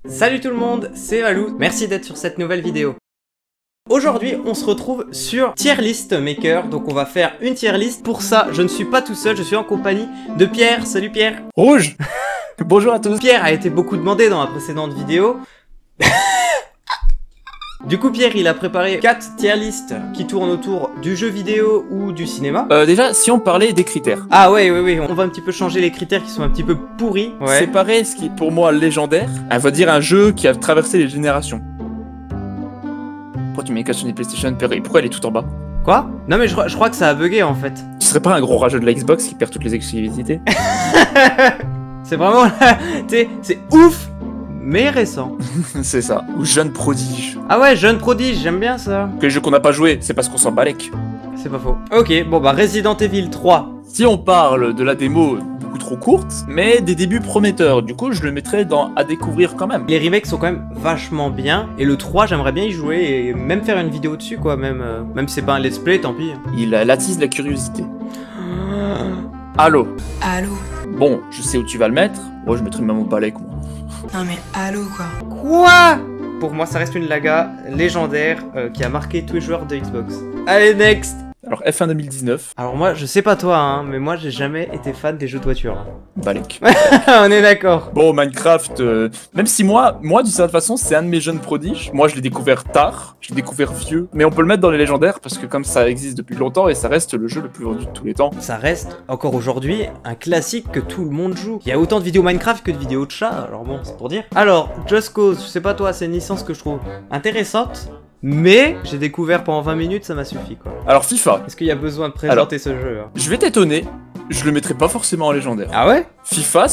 Salut tout le monde, c'est Valou, merci d'être sur cette nouvelle vidéo. Aujourd'hui, on se retrouve sur Tier List Maker, donc on va faire une tier list. Pour ça, je ne suis pas tout seul, je suis en compagnie de Pierre. Salut Pierre. Rouge. Bonjour à tous. Pierre a été beaucoup demandé dans la précédente vidéo. Du coup, Pierre, il a préparé 4 tier lists qui tournent autour du jeu vidéo ou du cinéma. Déjà, si on parlait des critères. Ah ouais, on va un petit peu changer les critères qui sont un petit peu pourris. Ouais. Séparer ce qui est pour moi légendaire, on va dire un jeu qui a traversé les générations. Pourquoi tu mets une question des PlayStation, pourquoi elle est tout en bas? Quoi? Non mais je crois que ça a bugué en fait. Tu serais pas un gros rageux de la Xbox qui perd toutes les exclusivités? C'est vraiment là, tu sais, c'est ouf, mais récent. C'est ça. Ou jeune prodige. Ah ouais, jeune prodige, j'aime bien ça. Que les jeux qu'on n'a pas joué, c'est parce qu'on s'en balèque. C'est pas faux. Ok, bon bah Resident Evil 3. Si on parle de la démo beaucoup trop courte, mais des débuts prometteurs, du coup je le mettrais dans à découvrir quand même. Les remakes sont quand même vachement bien, et le 3 j'aimerais bien y jouer et même faire une vidéo dessus quoi, même si c'est pas un let's play, tant pis. Il attise la curiosité. Halo. Halo. Bon, je sais où tu vas le mettre. Moi, je mettrais même au balèque, moi. Non mais Halo quoi. Quoi? Pour moi ça reste une laga légendaire qui a marqué tous les joueurs de Xbox. Allez, next. Alors F1 2019. Alors moi, je sais pas toi, hein, mais moi j'ai jamais été fan des jeux de voiture. Balèque. On est d'accord. Bon, Minecraft, même si moi d'une certaine façon, c'est un de mes jeunes prodiges. Moi, je l'ai découvert tard, je l'ai découvert vieux. Mais on peut le mettre dans les légendaires parce que comme ça existe depuis longtemps et ça reste le jeu le plus vendu de tous les temps. Ça reste, encore aujourd'hui, un classique que tout le monde joue. Il y a autant de vidéos Minecraft que de vidéos de chats, alors bon, c'est pour dire. Alors, Just Cause, je sais pas toi, c'est une licence que je trouve intéressante. Mais j'ai découvert pendant 20 minutes, ça m'a suffi quoi. Alors FIFA. Est-ce qu'il y a besoin de présenter ce jeu hein? Je vais t'étonner, je le mettrai pas forcément en légendaire. Ah ouais? FIFA,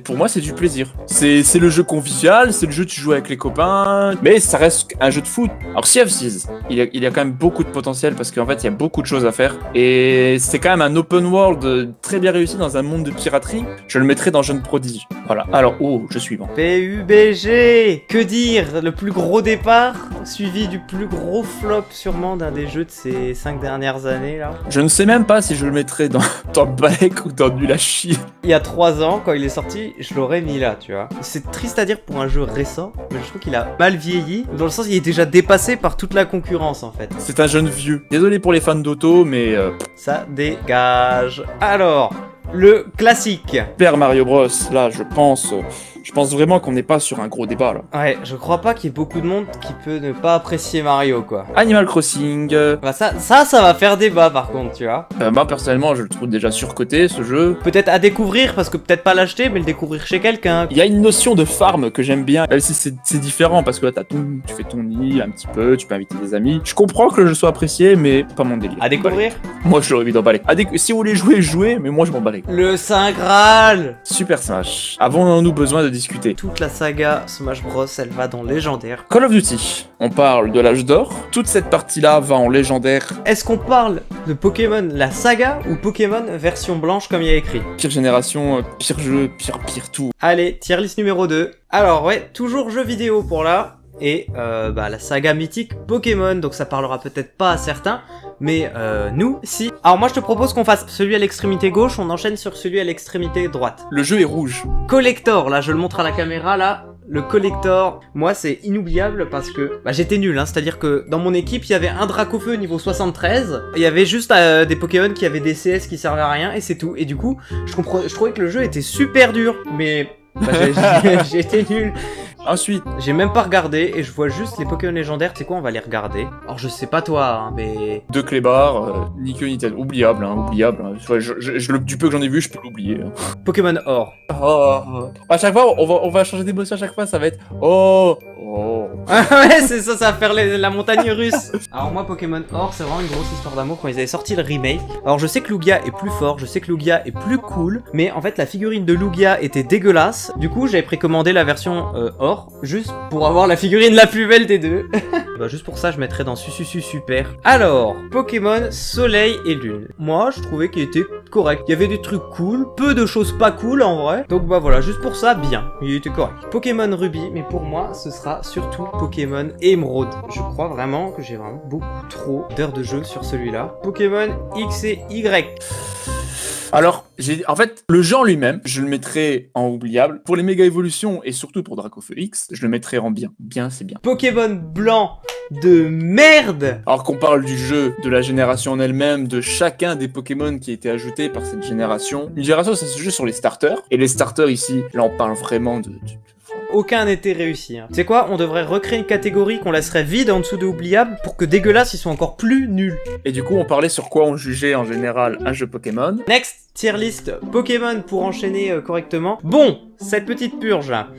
pour moi, c'est du plaisir. C'est le jeu convivial, c'est le jeu que tu joues avec les copains, mais ça reste un jeu de foot. Alors Sea of Thieves, il y a quand même beaucoup de potentiel parce qu'en fait, il y a beaucoup de choses à faire. Et c'est quand même un open world très bien réussi dans un monde de piraterie. Je le mettrai dans Jeune Prodige. Voilà. Alors, je suis bon. PUBG! Que dire? Le plus gros départ, suivi du plus gros flop sûrement d'un des jeux de ces 5 dernières années là. Je ne sais même pas si je le mettrai dans le balèque ou dans nul à chier. Il y a 3 ans, quand il est sorti, je l'aurais mis là, tu vois. C'est triste à dire pour un jeu récent, mais je trouve qu'il a mal vieilli, dans le sens il est déjà dépassé par toute la concurrence en fait. C'est un jeune vieux. Désolé pour les fans d'auto, mais... Ça dégage. Alors, le classique. Super Mario Bros, là, je pense vraiment qu'on n'est pas sur un gros débat, là. Ouais, je crois pas qu'il y ait beaucoup de monde qui peut ne pas apprécier Mario, quoi. Animal Crossing... Bah ça va faire débat, par contre, tu vois. Moi, personnellement, je le trouve déjà surcoté, ce jeu. Peut-être à découvrir, parce que peut-être pas l'acheter, mais le découvrir chez quelqu'un. Il y a une notion de farm que j'aime bien, même si c'est différent, parce que là, tu fais ton nid un petit peu, tu peux inviter des amis. Je comprends que le jeu soit apprécié, mais pas mon délire. À découvrir? Moi, je l'aurais mis dans balèque. Si vous voulez jouer, mais moi, je m'en balèque. Le Saint Graal. Super Smash. Avons-nous besoin de discuter? Toute la saga Smash Bros, elle va dans légendaire. Call of Duty. On parle de l'âge d'or. Toute cette partie-là va en légendaire. Est-ce qu'on parle de Pokémon la saga ou Pokémon version blanche comme il y a écrit? Pire génération, pire jeu, pire tout. Allez, tier list numéro 2. Alors ouais, toujours jeu vidéo pour là. Et la saga mythique Pokémon, donc ça parlera peut-être pas à certains, mais nous, si. Alors moi je te propose qu'on fasse celui à l'extrémité gauche, on enchaîne sur celui à l'extrémité droite. Le jeu est rouge. Collector, là je le montre à la caméra, là, le Collector, moi c'est inoubliable parce que j'étais nul, hein, c'est-à-dire que dans mon équipe il y avait un Dracofeu niveau 73, il y avait juste des Pokémon qui avaient des CS qui servaient à rien et c'est tout, et du coup je trouvais que le jeu était super dur, mais j'ai été nul. Ensuite, j'ai même pas regardé et je vois juste les Pokémon légendaires, tu sais quoi, on va les regarder. Alors je sais pas toi, hein, mais... Deux clébards, ni queue ni tête, oubliable, hein, oubliable. Hein. Du peu que j'en ai vu, je peux l'oublier. Hein. Pokémon Or. À chaque fois, on va changer d'émotion à chaque fois, ça va être oh. Ouais, c'est ça, ça va faire la montagne russe. Alors moi, Pokémon Or, c'est vraiment une grosse histoire d'amour quand ils avaient sorti le remake. Alors je sais que Lugia est plus fort, je sais que Lugia est plus cool, mais en fait la figurine de Lugia était dégueulasse. Du coup, j'avais précommandé la version Or, juste pour avoir la figurine la plus belle des deux. Juste pour ça, je mettrais dans Sususu Super. Alors, Pokémon Soleil et Lune. Moi, je trouvais qu'il était correct. Il y avait des trucs cool, peu de choses pas cool en vrai. Donc voilà, juste pour ça, bien. Il était correct. Pokémon Ruby, mais pour moi, ce sera surtout Pokémon Émeraude. Je crois vraiment que j'ai vraiment beaucoup trop d'heures de jeu sur celui-là. Pokémon X et Y. Alors, en fait, le jeu en lui-même, je le mettrais en oubliable. Pour les méga évolutions et surtout pour Dracophelix, je le mettrais en bien. Bien, c'est bien. Pokémon blanc de merde. Alors qu'on parle du jeu, de la génération en elle-même, de chacun des Pokémon qui a été ajouté par cette génération. Une génération, ça se joue sur les starters. Et les starters ici, là, on parle vraiment de... Aucun n'était réussi. Hein. Tu sais quoi, on devrait recréer une catégorie qu'on laisserait vide en dessous de oubliable pour que dégueulasse ils soient encore plus nuls. Et du coup, on parlait sur quoi on jugeait en général un jeu Pokémon. Next, tier list Pokémon pour enchaîner correctement. Bon, cette petite purge là.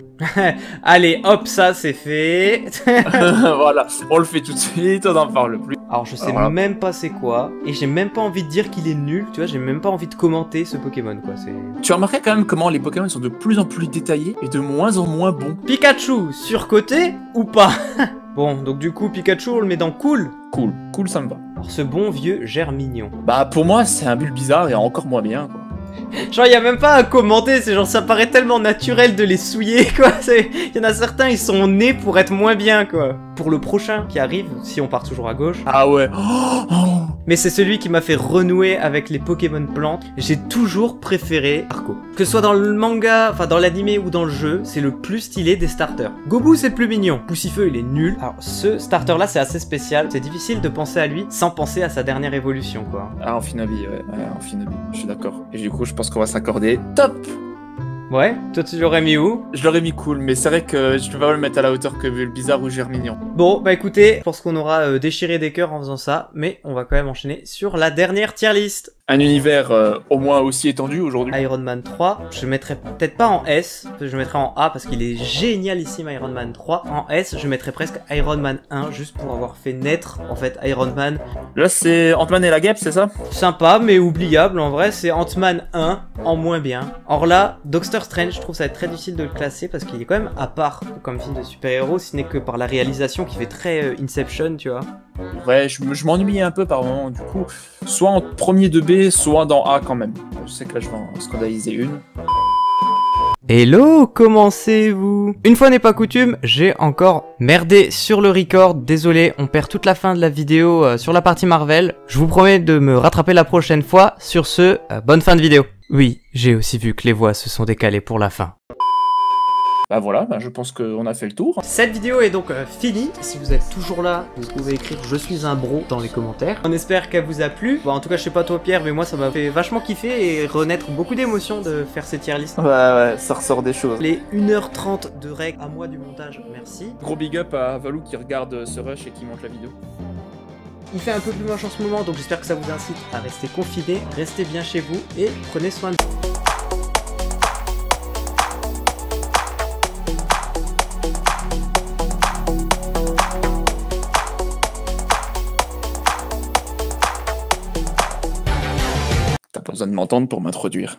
Allez, hop, ça c'est fait. Voilà, on le fait tout de suite, on n'en parle plus. Alors je sais Voilà. même pas c'est quoi, et j'ai même pas envie de dire qu'il est nul, tu vois, j'ai même pas envie de commenter ce Pokémon quoi, c'est... Tu as remarqué quand même comment les Pokémon sont de plus en plus détaillés et de moins en moins bons. Pikachu, surcoté ou pas? Bon, donc du coup Pikachu on le met dans cool. Cool, cool, ça me va. Alors ce bon vieux Germignon. Bah pour moi, c'est un bulle bizarre et encore moins bien, quoi. Genre y a même pas à commenter, c'est genre ça paraît tellement naturel de les souiller quoi, y en a certains ils sont nés pour être moins bien quoi. Pour le prochain qui arrive, si on part toujours à gauche, Ah ouais. mais c'est celui qui m'a fait renouer avec les Pokémon plantes, j'ai toujours préféré Arco. Que ce soit dans le manga, enfin dans l'animé ou dans le jeu, c'est le plus stylé des starters. Gobu c'est le plus mignon, Poussifeu il est nul. Alors ce starter là c'est assez spécial, c'est difficile de penser à lui sans penser à sa dernière évolution quoi. Ah, Amphinabie, ouais, Amphinabie, je suis d'accord. Et du coup, je pense qu'on va s'accorder. Top. Ouais, toi tu l'aurais mis où? Je l'aurais mis cool, mais c'est vrai que je peux pas le mettre à la hauteur que bulle bizarre ou Germignon. Bon, bah écoutez, je pense qu'on aura déchiré des cœurs en faisant ça, mais on va quand même enchaîner sur la dernière tier list. Un univers au moins aussi étendu aujourd'hui. Iron Man 3, je le mettrais peut-être pas en S, je le mettrais en A parce qu'il est génialissime Iron Man 3. En S, je mettrais presque Iron Man 1 juste pour avoir fait naître en fait Iron Man. Là, c'est Ant-Man et la guêpe, c'est ça? Sympa mais oubliable en vrai, c'est Ant-Man 1 en moins bien. Or là, Doctor Strange, je trouve ça va être très difficile de le classer parce qu'il est quand même à part comme film de super-héros, si ce n'est que par la réalisation qui fait très Inception, tu vois. Ouais, je m'ennuyais un peu par moment, du coup, soit en premier de B, soit dans A quand même. Je sais que là, je vais en scandaliser une. Hello, comment vous? Une fois n'est pas coutume, j'ai encore merdé sur le record, désolé, on perd toute la fin de la vidéo sur la partie Marvel. Je vous promets de me rattraper la prochaine fois, sur ce, bonne fin de vidéo. Oui, j'ai aussi vu que les voix se sont décalées pour la fin. Bah voilà, bah je pense qu'on a fait le tour. Cette vidéo est donc finie. Si vous êtes toujours là, vous pouvez écrire « Je suis un bro » dans les commentaires. On espère qu'elle vous a plu. Bon, en tout cas, je sais pas toi Pierre, mais moi ça m'a fait vachement kiffer et renaître beaucoup d'émotions de faire ces tier lists. Ouais, ça ressort des choses. Les 1h30 de règles à moi du montage, merci. Gros big up à Valou qui regarde ce rush et qui monte la vidéo. Il fait un peu plus moche en ce moment, donc j'espère que ça vous incite à rester confinés, restez bien chez vous et prenez soin de vous. T'as pas besoin de m'entendre pour m'introduire.